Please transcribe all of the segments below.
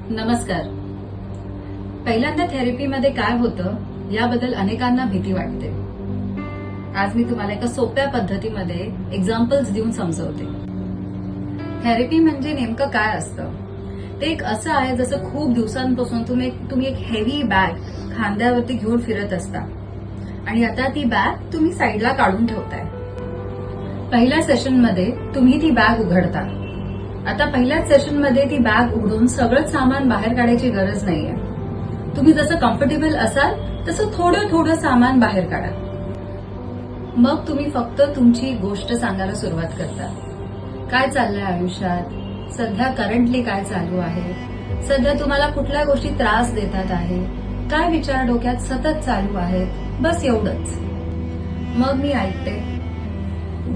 नमस्कार. पहिल्यांदा थेरपीमध्ये काय होतं याबद्दल अनेकांना भीती वाटते. आज मी तुम्हाला एका सोप्या पद्धतीमध्ये एक्झाम्पल्स देऊन समजवते. थेरपी म्हणजे नेमकं काय असतं ते एक असं आहे जसं खूप दिवसांपासून तुम्ही एक हेवी बॅग खांद्यावरती घेऊन फिरत असता आणि आता ती बॅग तुम्ही साईडला काढून ठेवताय. पहिल्या सेशनमध्ये तुम्ही ती बॅग उघडता. आता पहिल्याच सेशनमध्ये ती बॅग उघडून सगळं सामान बाहेर काढायची गरज नाहीये. तुम्ही जसं कम्फर्टेबल असाल तसं थोडं थोडं सामान बाहेर काढा. मग तुम्ही फक्त तुमची गोष्ट सांगायला सुरुवात करता. काय चाललंय आयुष्यात, सध्या करंटली काय चालू आहे, सध्या तुम्हाला कुठल्या गोष्टी त्रास देतात आहे, काय विचार डोक्यात सतत चालू आहेत, बस एवढंच. मग मी ऐकते.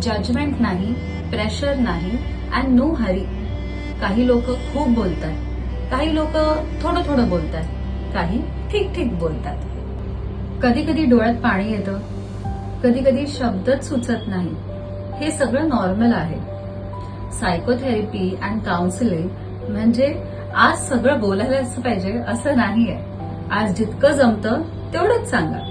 जजमेंट नाही, प्रेशर नाही अँड नो हरी. काही लोक खूप बोलतात, काही लोक थोडं थोडं बोलतात, काही ठीक ठीक बोलतात. कधी कधी डोळ्यात पाणी येतं, कधी कधी शब्दच सुचत नाही. हे सगळं नॉर्मल आहे. सायकोथेरपी अँड काउन्सिलिंग म्हणजे आज सगळं बोलायलाच पाहिजे असं नाहीये. आज जितकं जमतं तेवढंच सांगा.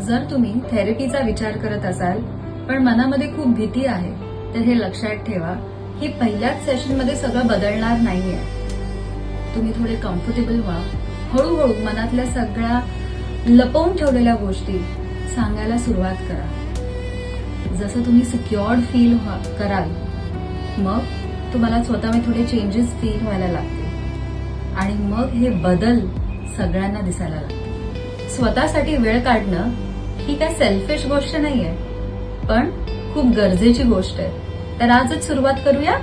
जर तुम्ही थेरपीचा विचार करत असाल पण मनामध्ये खूप भीती आहे तर हे लक्षात ठेवा की पहिल्याच सेशनमध्ये सगळं बदलणार नाहीये. तुम्ही थोडे कम्फर्टेबल व्हा. हळूहळू मनातल्या सगळ्या लपवून ठेवलेल्या गोष्टी सांगायला सुरुवात करा. जसं तुम्ही सिक्युअर्ड फील कराल मग तुम्हाला स्वतःमध्ये थोडे चेंजेस फील व्हायला लागतील आणि मग हे बदल सगळ्यांना दिसायला लागतील. स्वतःसाठी वेळ काढणं ही काय सेल्फिश गोष्ट नाहीये पण खूप गरजेची गोष्ट आहे. तर आजच सुरुवात करूया.